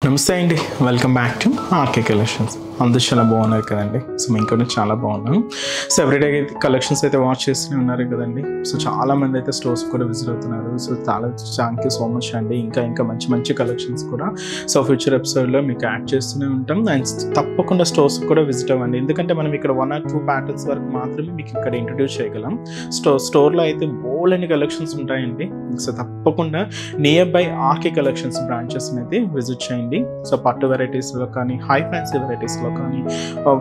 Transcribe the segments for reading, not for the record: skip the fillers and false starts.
నమస్తే అండి, welcome back to RK collections. అందరూ చాలా బాగున్నారు కదండి. సో మేము కూడా చాలా బాగున్నాం. సో ఎవ్రీడే కలెక్షన్స్ అయితే వాచ్ చేస్తూనే ఉన్నారు కదండి. సో చాలా మంది అయితే స్టోర్స్ కూడా విజిట్ అవుతున్నారు. సో చాలా థ్యాంక్ యూ సో మచ్ అండి. ఇంకా మంచి మంచి కలెక్షన్స్ కూడా సో ఫ్యూచర్ ఎపిసోడ్లో మీకు యాడ్ చేస్తూనే ఉంటాం. అండ్ తప్పకుండా స్టోర్స్ కూడా విజిట్ అవ్వండి, ఎందుకంటే మనం ఇక్కడ 1 or 2 ప్యాటర్న్స్ వరకు మాత్రమే మీకు ఇక్కడ ఇంట్రడ్యూస్ చేయగలం. స్టోర్లో అయితే బోల్డన్ని కలెక్షన్స్ ఉంటాయండి. సో తప్పకుండా near by RK collections branches అయితే విజిట్ చేయండి. సో పట్టు వెరైటీస్లో కానీ, హై ఫ్యాన్సీ వెరైటీస్లో కానీ,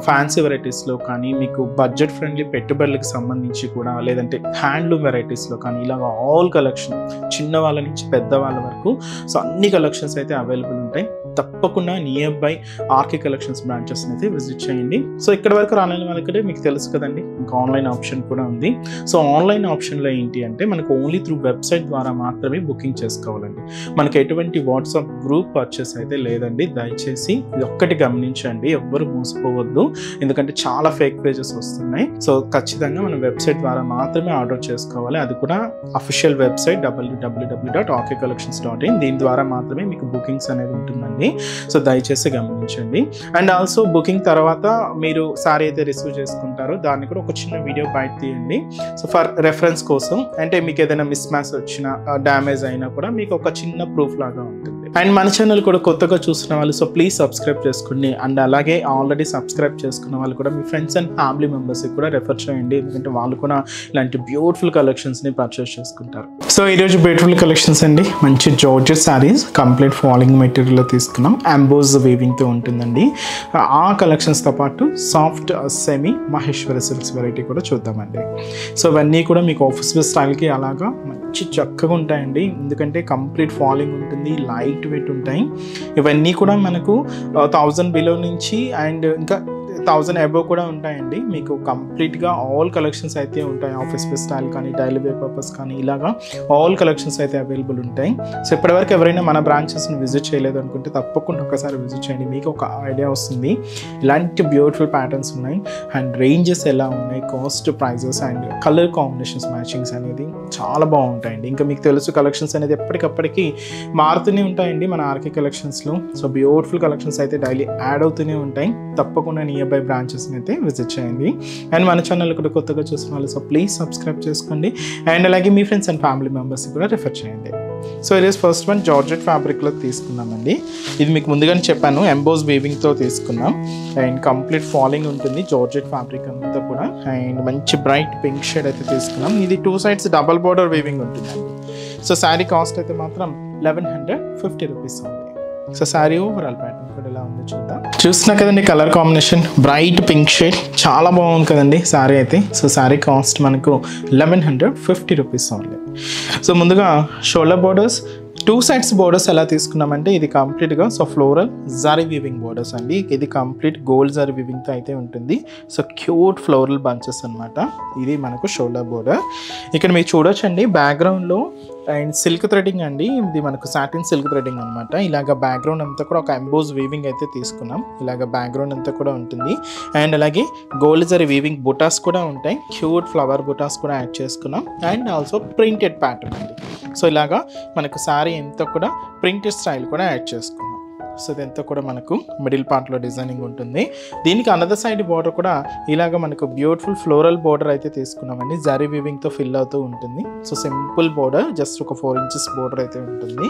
ఫ్యాన్సీ వెరైటీస్లో కానీ, మీకు బడ్జెట్ ఫ్రెండ్లీ పెట్టుబడులకు సంబంధించి కూడా, లేదంటే హ్యాండ్లూమ్ వెరైటీస్లో కానీ, ఇలాగ ఆల్ కలెక్షన్ చిన్న వాళ్ళ నుంచి పెద్ద వాళ్ళ వరకు సో అన్ని కలెక్షన్స్ అయితే అవైలబుల్ ఉంటాయి. తప్పకుండా near by RK collections branches అయితే విజిట్ చేయండి. సో ఇక్కడ వరకు రాలేని వాళ్ళకంటే మీకు తెలుసు కదండి, ఇంకా ఆన్లైన్ ఆప్షన్ కూడా ఉంది. సో ఆన్లైన్ ఆప్షన్లో ఏంటి అంటే మనకు ఓన్లీ త్రూ వెబ్సైట్ ద్వారా మాత్రమే బుకింగ్ చేసుకోవాలండి. మనకు ఎటువంటి వాట్సాప్ గ్రూప్ పర్చేస్ అయితే లేదండి. దయచేసి ఇది ఒక్కటి గమనించండి, ఎవ్వరు మోసపోవద్దు, ఎందుకంటే చాలా ఫేక్ పేజెస్ వస్తున్నాయి. సో ఖచ్చితంగా మనం వెబ్సైట్ ద్వారా మాత్రమే ఆర్డర్ చేసుకోవాలి. అది కూడా అఫీషియల్ వెబ్సైట్ www.rkcollections.in. దీని ద్వారా మాత్రమే మీకు బుకింగ్స్ అనేది ఉంటుందండి. సో దయచేసి గమనించండి. అండ్ ఆల్సో బుకింగ్ తర్వాత మీరు సారీ అయితే రిసీవ్ చేసుకుంటారో దాన్ని కూడా ఒక చిన్న వీడియో బయట తీయండి. సో ఫర్ రెఫరెన్స్ కోసం, అంటే మీకు ఏదైనా మిస్ మ్యాచ్ వచ్చినా, డ్యామేజ్ అయినా కూడా మీకు ఒక చిన్న ప్రూఫ్ లాగా ఉంటుంది. అండ్ మన ఛానల్ కూడా కొత్తగా చూస్తున్న వాళ్ళు సో ప్లీజ్ సబ్స్క్రైబ్ చేసుకోండి. అండ్ అలాగే ఆల్రెడీ సబ్స్క్రైబ్ చేసుకున్న వాళ్ళు కూడా మీ ఫ్రెండ్స్ అండ్ ఫ్యామిలీ మెంబర్స్కి కూడా రెఫర్ చేయండి, ఎందుకంటే వాళ్ళు కూడా ఇలాంటి బ్యూటిఫుల్ కలెక్షన్స్ని పర్చేస్ చేసుకుంటారు. సో ఈరోజు బ్యూటిఫుల్ కలెక్షన్స్ అండి. మంచి జార్జెట్ శారీస్ కంప్లీట్ ఫాలింగ్ మెటీరియల్లో తీసుకున్నాం. అంబోజ్ వీవింగ్తో ఉంటుందండి. ఆ కలెక్షన్స్తో పాటు soft semi Maheshwari silks variety కూడా చూద్దామండి. సో ఇవన్నీ కూడా మీకు ఆఫీస్ వేర్ స్టైల్కి అలాగా మంచి చక్కగా ఉంటాయండి, ఎందుకంటే కంప్లీట్ ఫాలింగ్ ఉంటుంది, లైట్ వెయిట్ ఉంటాయి. ఇవన్నీ కూడా మనకు 1000 బిలో నుంచి అండ్ ఇంకా 1000 అబోవ్ కూడా ఉంటాయండి. మీకు కంప్లీట్గా ఆల్ కలెక్షన్స్ అయితే ఉంటాయి. ఆఫీస్ వేర్ స్టైల్ కానీ, డైలీ వేర్ పర్పస్ కానీ, ఇలాగా ఆల్ కలెక్షన్స్ అయితే అవైలబుల్ ఉంటాయి. సో ఇప్పటివరకు ఎవరైనా మన బ్రాంచెస్ని విజిట్ చేయలేదు అనుకుంటే తప్పకుండా ఒకసారి విజిట్ చేయండి, మీకు ఒక ఐడియా వస్తుంది. ఇలాంటి బ్యూటిఫుల్ ప్యాటర్న్స్ ఉన్నాయి అండ్ రేంజెస్ ఎలా ఉన్నాయి, cost, prizes and colour combinations matchings అనేది చాలా బాగుంటాయండి. ఇంకా మీకు తెలుసు కలెక్షన్స్ అనేది ఎప్పటికప్పటికి మారుతూనే ఉంటాయండి మన ఆర్కే కలెక్షన్స్లో. సో బ్యూటిఫుల్ కలెక్షన్స్ అయితే డైలీ యాడ్ అవుతూనే ఉంటాయి. తప్పకుండా నియర్ బై బ్రాంచెస్ని అయితే విజిట్ చేయండి. అండ్ మన ఛానల్ కూడా కొత్తగా చూసిన వాళ్ళు సో ప్లీజ్ సబ్స్క్రైబ్ చేసుకోండి. అండ్ అలాగే మీ ఫ్రెండ్స్ అండ్ ఫ్యామిలీ మెంబర్స్కి కూడా రిఫర్ చేయండి. సో ఇది ఫస్ట్ వన్ జార్జెట్ ఫ్యాబ్రిక్లో తీసుకున్నామండి. ఇది మీకు ముందుగానే చెప్పాను, ఎంబోజ్ వీవింగ్తో తీసుకున్నాం. అండ్ కంప్లీట్ ఫాలింగ్ ఉంటుంది జార్జెట్ ఫ్యాబ్రిక్ అంతా కూడా. అండ్ మంచి బ్రైట్ పింక్ షేడ్ అయితే తీసుకున్నాం. ఇది 2 sides డబల్ బోర్డర్ వీవింగ్ ఉంటుందండి. సో శారీ కాస్ట్ అయితే మాత్రం 1150 రూపీస్ ఉంది. సో శారీ ఓవరాల్ ప్యాటర్న్ కూడా ఎలా ఉందో చూద్దాం. చూస్తున్నా కదండి colour combination bright pink shade, చాలా బాగుంది కదండి శారీ అయితే. సో శారీ కాస్ట్ మనకు 1150 రూపీస్ ఓన్లీ. సో ముందుగా షోల్డర్ బోర్డర్స్ 2 sides బోర్డర్స్ ఎలా తీసుకున్నామంటే ఇది కంప్లీట్గా so floral zari weaving borders అండి. ఇది కంప్లీట్ గోల్డ్ జరీ వీవింగ్తో అయితే ఉంటుంది. సో క్యూట్ ఫ్లోరల్ బంచెస్ అనమాట. ఇది మనకు షోల్డర్ బోర్డర్. ఇక్కడ మీరు చూడొచ్చండి బ్యాక్గ్రౌండ్లో అండ్ సిల్క్ థ్రెడింగ్ అండి. ఇది మనకు సాటిన్ సిల్క్ థ్రెడింగ్ అనమాట. ఇలాగ బ్యాక్గ్రౌండ్ అంతా కూడా ఒక ఎంబోజ్ వీవింగ్ అయితే తీసుకున్నాం. ఇలాగ బ్యాక్గ్రౌండ్ అంతా కూడా ఉంటుంది. అండ్ అలాగే గోల్డ్ జరీ వీవింగ్ బుటాస్ కూడా ఉంటాయి. క్యూట్ ఫ్లవర్ బుటాస్ కూడా యాడ్ చేసుకున్నాం. అండ్ ఆల్సో ప్రింటెడ్ ప్యాటర్న్ అండి. సో ఇలాగా మనకు శారీ ఎంతో కూడా ప్రింటెడ్ స్టైల్ కూడా యాడ్ చేసుకున్నాం. సో ఇదంతా కూడా మనకు మిడిల్ పార్ట్లో డిజైనింగ్ ఉంటుంది. దీనికి అనదర్ సైడ్ బార్డర్ కూడా ఇలాగ మనకు బ్యూటిఫుల్ ఫ్లోరల్ బార్డర్ అయితే తీసుకున్నామండి. జరీ వీవింగ్తో ఫిల్ అవుతూ ఉంటుంది. సో సింపుల్ బార్డర్, జస్ట్ ఒక 4 inches బార్డర్ అయితే ఉంటుంది.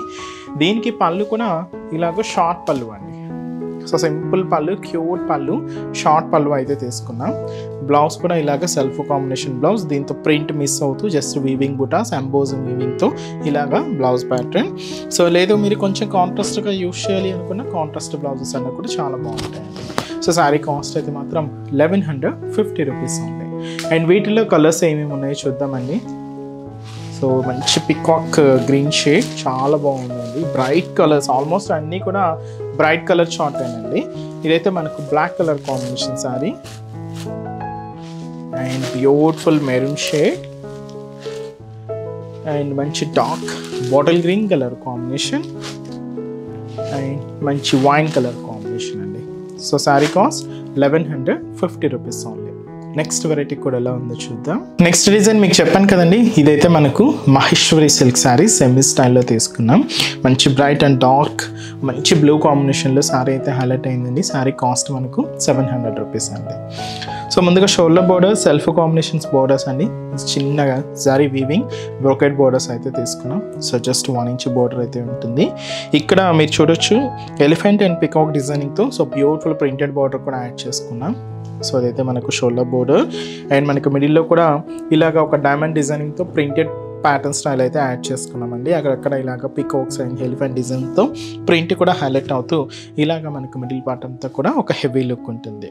దీనికి పళ్ళు కూడా ఇలాగ షార్ట్ పళ్ళు అండి. సో సింపుల్ పళ్ళు, క్యూట్ పళ్ళు, షార్ట్ పళ్ళు అయితే తీసుకున్నాం. బ్లౌజ్ కూడా ఇలాగ సెల్ఫ్ కాంబినేషన్ బ్లౌజ్, దీంతో ప్రింట్ మిస్ అవుతూ జస్ట్ వీవింగ్ బుటాస్ ఎంబోజింగ్ వీవింగ్తో ఇలాగా బ్లౌజ్ ప్యాటర్న్. సో లేదు మీరు కొంచెం కాంట్రాస్ట్గా యూస్ చేయాలి అనుకున్న కాంట్రాస్ట్ బ్లౌజెస్ అన్నీ కూడా చాలా బాగుంటాయండి. సో శారీ కాస్ట్ అయితే మాత్రం 1150 రూపీస్ ఉంది. అండ్ వీటిలో కలర్స్ ఏమేమి ఉన్నాయో చూద్దామండి. సో మంచి పికాక్ గ్రీన్ షేడ్, చాలా బాగుందండి. బ్రైట్ కలర్స్, ఆల్మోస్ట్ అన్నీ కూడా బ్రైట్ కలర్ చార్ట్ అండి. ఇదైతే మనకు black colour combination saree and beautiful maroon shade and మంచి dark bottle green colour combination and మంచి వైన్ కలర్ కాంబినేషన్ అండి. So saree cost 1150 rupees only. Next variety కూడా ఎలా ఉందో చూద్దాం. నెక్స్ట్ డిజైన్ మీకు చెప్పాను కదండి, ఇదైతే మనకు మహేశ్వరి సిల్క్ శారీ సెమీ స్టైల్లో తీసుకున్నాం. మంచి బ్రైట్ అండ్ డార్క్ మంచి బ్లూ కాంబినేషన్లో శారీ అయితే హైలైట్ అయిందండి. శారీ కాస్ట్ మనకు 700 రూపీస్ అండి. సో ముందుగా shoulder border self combinations borders అండి, చిన్నగా జరీ వీవింగ్ బ్రోకెట్ బోర్డర్స్ అయితే తీసుకున్నాం. సో జస్ట్ 1 ఇంచ్ బోర్డర్ అయితే ఉంటుంది. ఇక్కడ మీరు చూడొచ్చు ఎలిఫెంట్ అండ్ పికాక్ డిజైనింగ్తో సో బ్యూటిఫుల్ ప్రింటెడ్ బోర్డర్ కూడా యాడ్ చేసుకున్నాం. సో అదైతే మనకు షోల్డర్ బోర్డర్ అండ్ మనకు మిడిల్లో కూడా ఇలాగ ఒక డైమండ్ డిజైనింగ్తో ప్రింటెడ్ ప్యాటర్న్ స్టైల్ అయితే యాడ్ చేసుకున్నామండి. అక్కడక్కడ ఇలాగ పికాక్స్ అండ్ ఎలిఫెంట్ డిజైన్తో ప్రింట్ కూడా హైలైట్ అవుతూ ఇలాగ మనకు మిడిల్ పార్ట్ అంతా కూడా ఒక హెవీ లుక్ ఉంటుంది.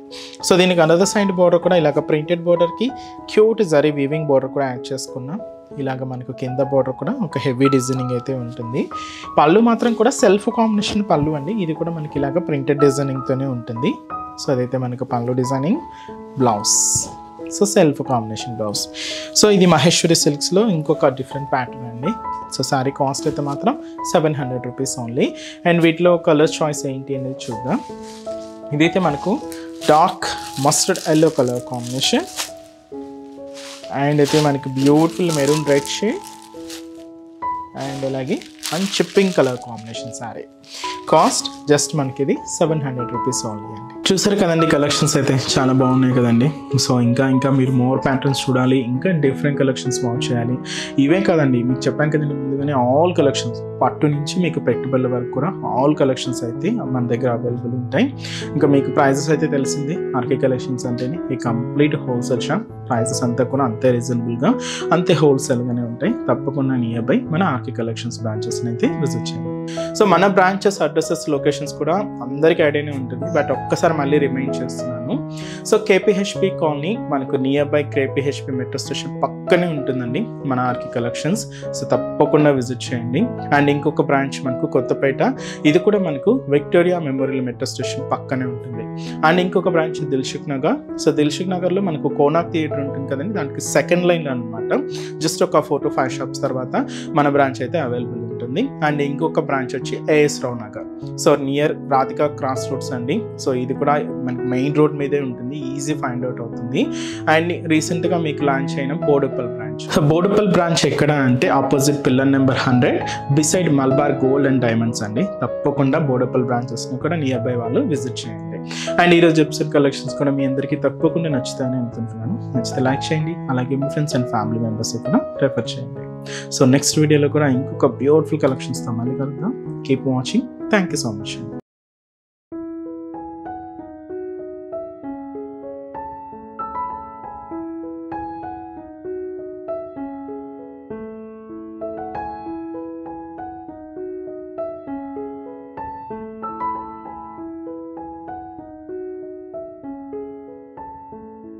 సో దీనికి అనదర్ సైడ్ బోర్డర్ కూడా ఇలాగ ప్రింటెడ్ బోర్డర్కి క్యూట్ జరీ వీవింగ్ బోర్డర్ కూడా యాడ్ చేసుకున్నాం. ఇలాగ మనకు కింద బోర్డర్ కూడా ఒక హెవీ డిజైనింగ్ అయితే ఉంటుంది. పళ్ళు మాత్రం కూడా సెల్ఫ్ కాంబినేషన్ పళ్ళు అండి, ఇది కూడా మనకి ఇలాగ ప్రింటెడ్ డిజైనింగ్తోనే ఉంటుంది. సో అదైతే మనకు పళ్ళు designing, blouse so self combination blouse. So ఇది మహేశ్వరి సిల్క్స్లో ఇంకొక డిఫరెంట్ ప్యాటర్న్ అండి. సో శారీ కాస్ట్ అయితే మాత్రం 700 రూపీస్ ఓన్లీ. అండ్ వీటిలో కలర్ చాయిస్ ఏంటి అనేది చూద్దాం. ఇదైతే మనకు dark mustard yellow colour combination and అయితే మనకి beautiful maroon red shade and అలాగే మంచి pink colour combination sari. Cost just మనకి ఇది 700 రూపీస్ ఓన్లీ అండి. చూసారు కదండి, కలెక్షన్స్ అయితే చాలా బాగున్నాయి కదండి. సో ఇంకా మీరు మోర్ ప్యాటర్న్స్ చూడాలి, ఇంకా డిఫరెంట్ కలెక్షన్స్ వాచ్ చేయాలి. ఇవే కదండి మీకు చెప్పాను కదండి ముందుగానే, ఆల్ కలెక్షన్స్ పట్టు నుంచి మీకు పెట్టుబడుల వరకు కూడా ఆల్ కలెక్షన్స్ అయితే మన దగ్గర అవైలబుల్ ఉంటాయి. ఇంకా మీకు ప్రైజెస్ అయితే తెలిసింది, ఆర్కే కలెక్షన్స్ అంటేనే ఈ కంప్లీట్ హోల్సేల్ షాప్. ప్రైజెస్ అంతా కూడా అంతే రీజనబుల్గా అంతే హోల్సేల్గానే ఉంటాయి. తప్పకుండా నియర్ బై మన ఆర్కే కలెక్షన్స్ బ్రాంచెస్ని అయితే విజిట్ చేయండి. సో మన బ్రాంచెస్ అడ్రసెస్ లొకేషన్స్ కూడా అందరికీ ఐడియానే ఉంటుంది, బట్ ఒక్కసారి మళ్ళీ రిమైండ్ చేస్తున్నాను. సో కేపీహెచ్పి కాలనీ మనకు నియర్ బై కేపీహెచ్పి మెట్రో స్టేషన్ పక్కనే ఉంటుందండి మన ఆర్కే కలెక్షన్స్. సో తప్పకుండా విజిట్ చేయండి. అండ్ ఇంకొక బ్రాంచ్ మనకు కొత్తపేట, ఇది కూడా మనకు విక్టోరియా మెమోరియల్ మెట్రో స్టేషన్ పక్కనే ఉంటుంది. అండ్ ఇంకొక బ్రాంచ్ దిల్సుఖ్ నగర్. సో దిల్సుఖ్ నగర్లో మనకు కోనాక్ థియేటర్ ఉంటుంది కదండి, దానికి సెకండ్ లైన్లో అనమాట. జస్ట్ ఒక 4 to 5 షాప్స్ తర్వాత మన బ్రాంచ్ అయితే అవైలబుల్ ఉంటుంది. అండ్ ఇంకొక బ్రాంచ్ వచ్చి A S Rao Nagar, so near Radhika cross roads అండి. సో ఇది కూడా మనకి మెయిన్ రోడ్ మీదే ఉంటుంది, ఈజీ ఫైండ్ అవుట్ అవుతుంది. అండ్ రీసెంట్గా మీకు లాంచ్ అయిన Boduppal branch. So Boduppal branch ఎక్కడ అంటే opposite pillar number 100 beside Malabar gold and diamonds అండి. తప్పకుండా బోడుప్పల్ బ్రాంచెస్ని కూడా నియర్ బై వాళ్ళు విజిట్ చేయండి. అండ్ ఈరోజు ఎపిసోడ్ కలెక్షన్స్ కూడా మీ అందరికీ తప్పకుండా నచ్చుతాయని అనుకుంటున్నాను. నచ్చితే లైక్ చేయండి, అలాగే మీ ఫ్రెండ్స్ అండ్ ఫ్యామిలీ మెంబర్స్ కూడా రెఫర్ చేయండి. సో నెక్స్ట్ వీడియోలో కూడా ఇంకొక బ్యూటిఫుల్ కలెక్షన్స్తో మళ్ళీ కలుద్దాం. Keep watching. Thank you so much.